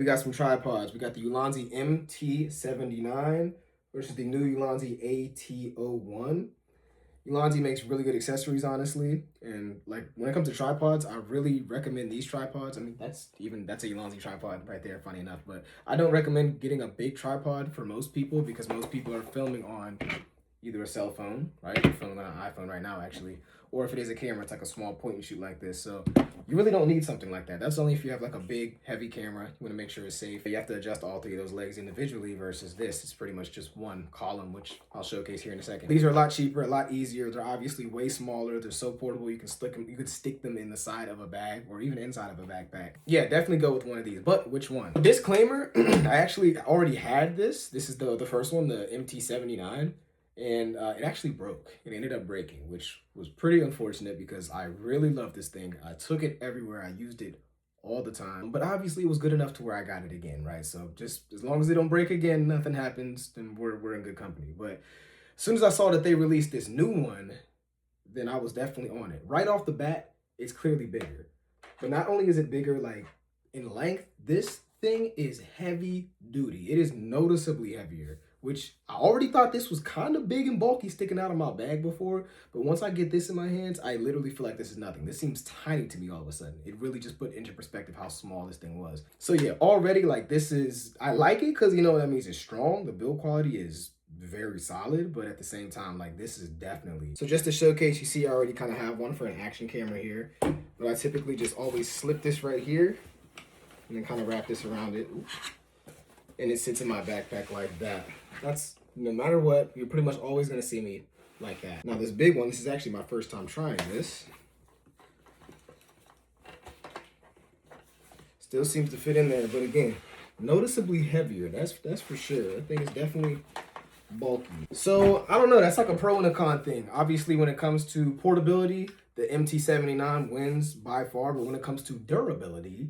We got some tripods. We got the Ulanzi MT-79 versus the new Ulanzi AT-01. Ulanzi makes really good accessories, honestly. And like when it comes to tripods, I really recommend these tripods. I mean, that's a Ulanzi tripod right there, funny enough. But I don't recommend getting a big tripod for most people because most people are filming on either a cell phone, right? I'm filming on an iPhone right now, actually. Or if it is a camera, it's like a small point and shoot like this. So you really don't need something like that. That's only if you have like a big, heavy camera. You want to make sure it's safe. You have to adjust all three of those legs individually versus this. It's pretty much just one column, which I'll showcase here in a second. These are a lot cheaper, a lot easier. They're obviously way smaller. They're so portable. You can stick them in the side of a bag or even inside of a backpack. Yeah, definitely go with one of these. But which one? Disclaimer, I actually already had this. This is the first one, the MT-79. And it actually broke. It ended up breaking, which was pretty unfortunate because I really love this thing. I took it everywhere. I used it all the time. But obviously it was good enough to where I got it again, right? So just as long as they don't break again, nothing happens, then we're in good company. But as soon as I saw that they released this new one, then I was definitely on it. Right off the bat, it's clearly bigger. But not only is it bigger like in length, this thing is heavy duty. It is noticeably heavier, which I already thought this was kind of big and bulky sticking out of my bag before. But once I get this in my hands, I literally feel like this is nothing. This seems tiny to me all of a sudden. It really just put into perspective how small this thing was. So yeah, already like I like it because you know what that means, it's strong. The build quality is very solid, but at the same time, like this is definitely. So just to showcase, you see I already kind of have one for an action camera here. But I typically just always slip this right here and then kind of wrap this around it. And it sits in my backpack like that. That's, no matter what, you're pretty much always gonna see me like that. Now this big one, this is actually my first time trying this. Still seems to fit in there, but again, noticeably heavier, that's for sure. That thing is definitely bulky. So, I don't know, that's like a pro and a con thing. Obviously, when it comes to portability, the MT-79 wins by far, but when it comes to durability,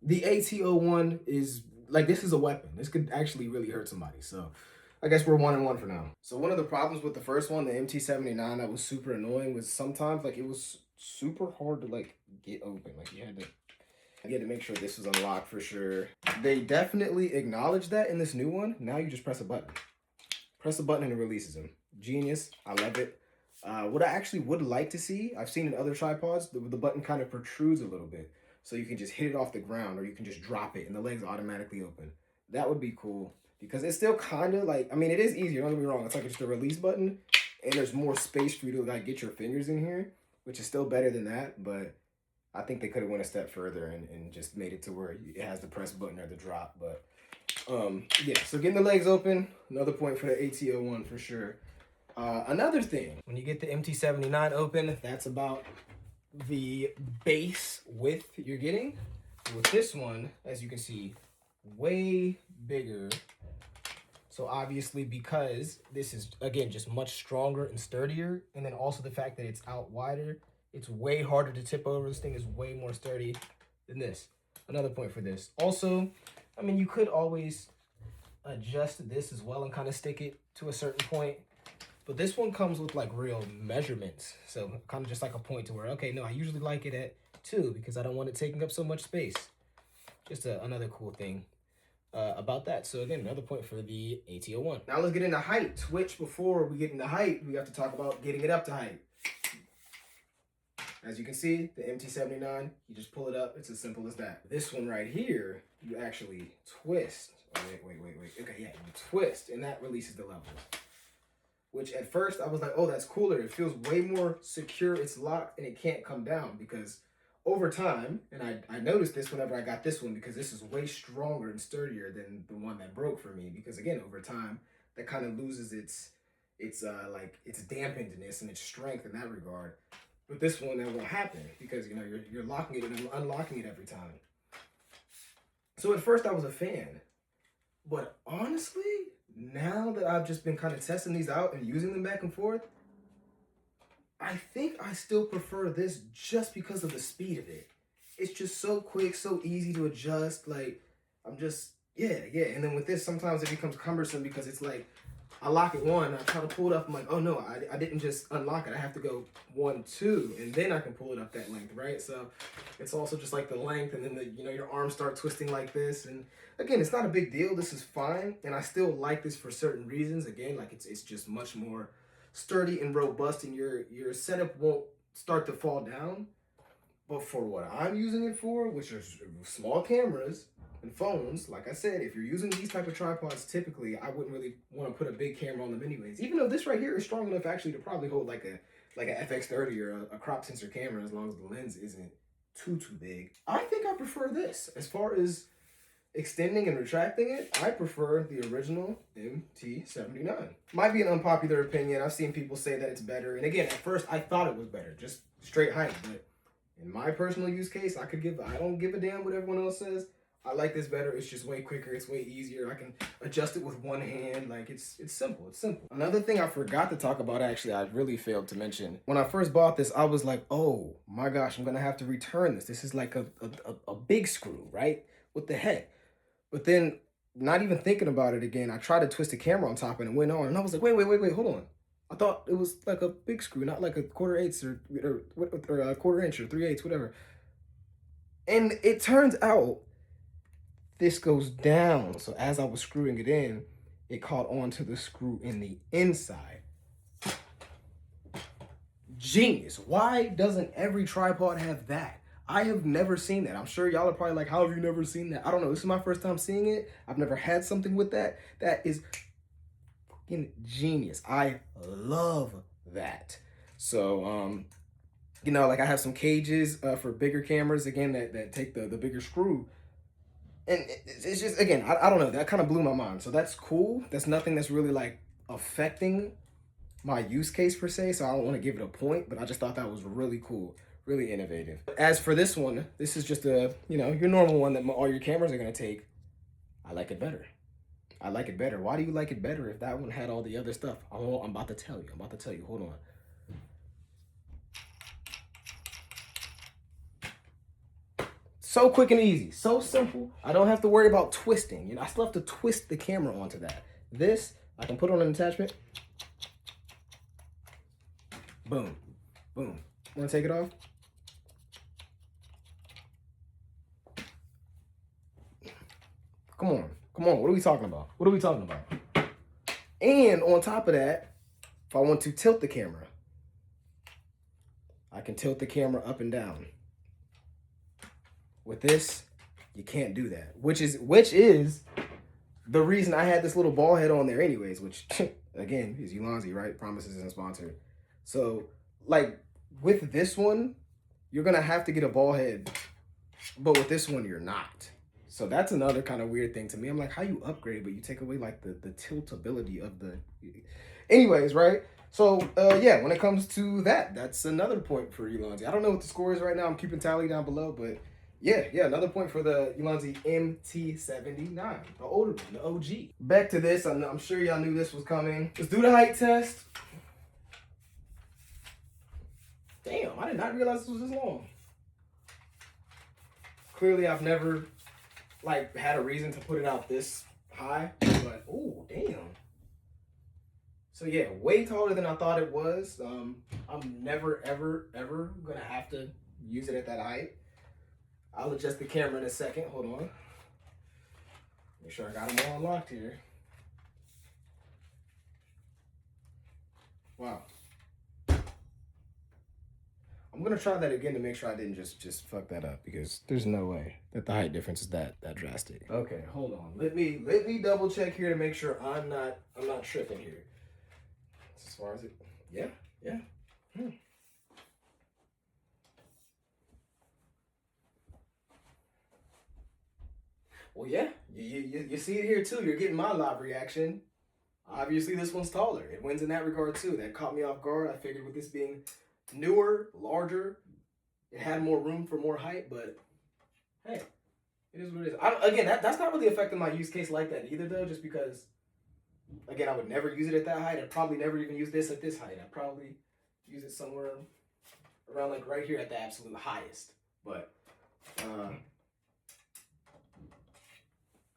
the AT-01 is, like, this is a weapon. This could actually really hurt somebody, so I guess we're 1-1 for now. So one of the problems with the first one, the MT-79, that was super annoying was sometimes, like, it was super hard to, like, get open. Like, you had to make sure this was unlocked for sure. They definitely acknowledge that in this new one. Now you just press a button. Press a button and it releases them. Genius. I love it. What I actually would like to see, I've seen in other tripods, the button kind of protrudes a little bit. So you can just hit it off the ground or you can just drop it and the legs automatically open. That would be cool because it's still kind of like, I mean, it is easier, don't get me wrong. It's like just a release button and there's more space for you to like get your fingers in here, which is still better than that. But I think they could have went a step further and just made it to where it has the press button or the drop. But yeah, so getting the legs open, another point for the AT-01 for sure. Another thing, when you get the MT-79 open, that's about the base width you're getting. With this one, as you can see, way bigger. So obviously because this is, again, just much stronger and sturdier, and then also the fact that it's out wider, it's way harder to tip over. This thing is way more sturdy than this. Another point for this. Also, I mean, you could always adjust this as well and kind of stick it to a certain point. But this one comes with like real measurements. So kind of just like a point to where, okay, no, I usually like it at 2 because I don't want it taking up so much space. Just another cool thing about that. So again, another point for the AT-01. Now let's get into height, which before we get into height, we have to talk about getting it up to height. As you can see, the MT-79, you just pull it up. It's as simple as that. This one right here, you actually twist. Oh, wait. Okay, yeah, you twist, and that releases the levels. Which at first I was like, oh, that's cooler. It feels way more secure. It's locked and it can't come down because over time, and I noticed this whenever I got this one because this is way stronger and sturdier than the one that broke for me because again, over time, that kind of loses its dampenedness and its strength in that regard. But this one, that won't happen because, you know, you're locking it and unlocking it every time. So at first I was a fan, but honestly, now that I've just been kind of testing these out and using them back and forth, I think I still prefer this just because of the speed of it. It's just so quick, so easy to adjust. Like, I'm just, yeah. And then with this, sometimes it becomes cumbersome because it's like, I lock it one, I try to pull it up, I'm like, oh no, I didn't just unlock it. I have to go 1, 2, and then I can pull it up that length, right? So it's also just like the length, and then the, you know, your arms start twisting like this. And again, it's not a big deal. This is fine, and I still like this for certain reasons. Again, like it's just much more sturdy and robust, and your setup won't start to fall down. But for what I'm using it for, which are small cameras and phones, like I said, if you're using these type of tripods, typically I wouldn't really want to put a big camera on them anyways. Even though this right here is strong enough actually to probably hold like a FX30 or a crop sensor camera, as long as the lens isn't too big. I think I prefer this. As far as extending and retracting it, I prefer the original MT-79. Might be an unpopular opinion. I've seen people say that it's better. And again, at first I thought it was better, just straight height, but in my personal use case, I don't give a damn what everyone else says. I like this better. It's just way quicker. It's way easier. I can adjust it with one hand. Like it's simple. It's simple. Another thing I forgot to talk about, actually, I really failed to mention. When I first bought this, I was like, oh my gosh, I'm gonna have to return this. This is like a big screw, right? What the heck? But then, not even thinking about it again, I tried to twist the camera on top and it went on, and I was like, wait, hold on. I thought it was like a big screw, not like a 1/4 or a 1/4 inch or 3/8, whatever. And it turns out this goes down. So as I was screwing it in, it caught onto the screw in the inside. Genius. Why doesn't every tripod have that? I have never seen that. I'm sure y'all are probably like, how have you never seen that? I don't know. This is my first time seeing it. I've never had something with that. That is genius. I love that. So you know, like I have some cages for bigger cameras, again, that take the bigger screw, and it's just, again, I don't know, that kind of blew my mind. So that's cool. That's nothing that's really like affecting my use case per se, so I don't want to give it a point, but I just thought that was really cool, really innovative. As for this one, this is just a, you know, your normal one that all your cameras are going to take. I like it better. I like it better. Why do you like it better if that one had all the other stuff? I'm about to tell you. Hold on. So quick and easy. So simple. I don't have to worry about twisting. You know, I still have to twist the camera onto that. This, I can put on an attachment. Boom. Boom. Want to take it off? Come on. What are we talking about? And on top of that, if I want to tilt the camera, I can tilt the camera up and down. With this, you can't do that, which is the reason I had this little ball head on there anyways, which again is Ulanzi, right? Promises and sponsored. So like with this one, you're gonna have to get a ball head, but with this one, you're not. So that's another kind of weird thing to me. I'm like, how you upgrade, but you take away like the tiltability of the, anyways, right? So yeah, when it comes to that, that's another point for Ulanzi. I don't know what the score is right now. I'm keeping tally down below, but yeah, another point for the Ulanzi MT-79, the older one, the OG. Back to this, I'm sure y'all knew this was coming. Let's do the height test. Damn, I did not realize this was this long. Clearly, I've never like had a reason to put it out this high, but oh damn. So yeah, way taller than I thought it was. I'm never ever gonna have to use it at that height. I'll adjust the camera in a second. Hold on. Make sure I got them all unlocked here. Wow. I'm gonna try that again to make sure I didn't just fuck that up, because there's no way that the height difference is that drastic. Okay, hold on. Let me double check here to make sure I'm not tripping here. As far as it, yeah. Well, yeah, you see it here too. You're getting my live reaction. Obviously, this one's taller. It wins in that regard too. That caught me off guard. I figured with this being newer, larger, it had more room for more height, but hey, it is what it is. Again, that's not really affecting my use case like that either, though, just because, again, I would never use it at that height. I'd probably never even use this at this height. I'd probably use it somewhere around like right here at the absolute highest. But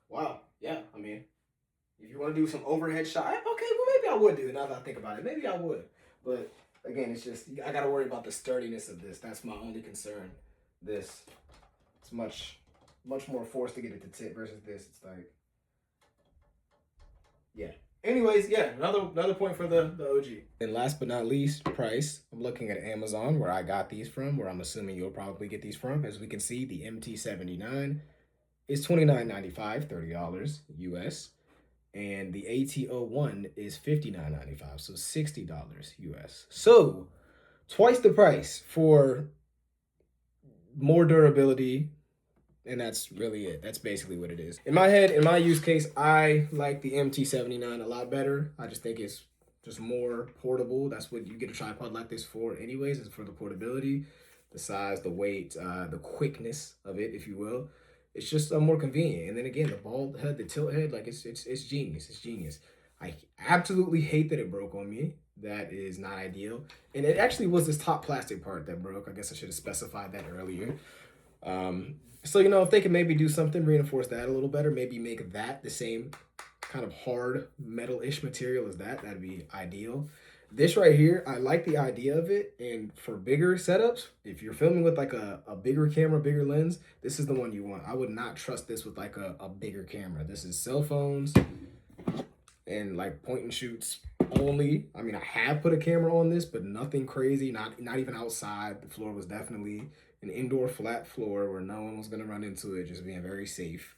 wow, yeah, I mean, If you want to do some overhead shot, okay, well maybe I would do it now that I think about it. Maybe I would. But again, it's just, I got to worry about the sturdiness of this. That's my only concern. This, it's much more force to get it to tip versus this. It's like, yeah. Anyways, yeah, another point for the OG. And last but not least, price. I'm looking at Amazon where I got these from, where I'm assuming you'll probably get these from. As we can see, the MT-79 is $29.95, $30 US. And the AT-01 is $59.95, so $60 US. So twice the price for more durability, and that's really it. That's basically what it is. In my head, in my use case, I like the MT-79 a lot better. I just think it's just more portable. That's what you get a tripod like this for anyways, is for the portability, the size, the weight, the quickness of it, if you will. It's just more convenient. And then again, the ball head, the tilt head, like it's genius. It's genius. I absolutely hate that it broke on me. That is not ideal. And it actually was this top plastic part that broke. I guess I should have specified that earlier. So, you know, if they could maybe do something, reinforce that a little better, maybe make that the same kind of hard metal-ish material as that, that'd be ideal. This right here, I like the idea of it, and for bigger setups, if you're filming with like a bigger camera, bigger lens, this is the one you want. I would not trust this with like a bigger camera. This is cell phones and like point and shoots only. I mean, I have put a camera on this, but nothing crazy, not even outside. The floor was definitely an indoor flat floor where no one was gonna run into it, just being very safe.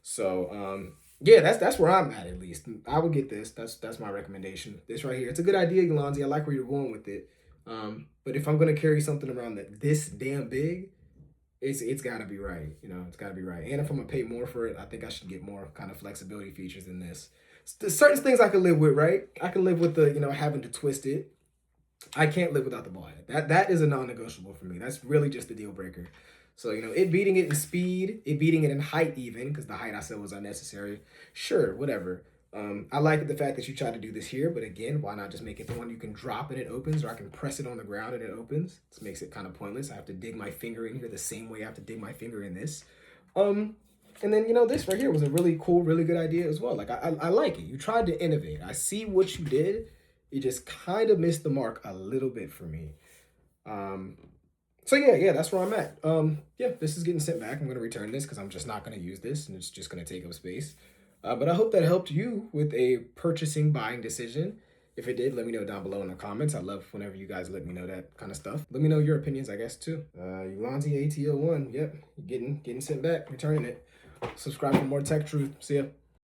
So yeah, that's where I'm at least. I would get this. That's my recommendation. This right here. It's a good idea, Ulanzi. I like where you're going with it. But if I'm gonna carry something around this damn big, it's gotta be right. You know, it's gotta be right. And if I'm gonna pay more for it, I think I should get more kind of flexibility features than this. There's certain things I can live with, right? I can live with the, you know, having to twist it. I can't live without the ball head. That is a non-negotiable for me. That's really just the deal breaker. So, you know, it beating it in speed, it beating it in height even, because the height I said was unnecessary. Sure, whatever. I like the fact that you tried to do this here, but again, why not just make it the one you can drop and it opens, or I can press it on the ground and it opens? This makes it kind of pointless. I have to dig my finger in here the same way I have to dig my finger in this. And then, you know, this right here was a really cool, really good idea as well. Like, I like it. You tried to innovate. I see what you did. You just kind of missed the mark a little bit for me. So yeah, that's where I'm at. Yeah, this is getting sent back. I'm going to return this because I'm just not going to use this, and it's just going to take up space. But I hope that helped you with a buying decision. If it did, let me know down below in the comments. I love whenever you guys let me know that kind of stuff. Let me know your opinions, I guess, too. Ulanzi AT-01, yep, getting sent back, returning it. Subscribe for more Tech Truth. See ya.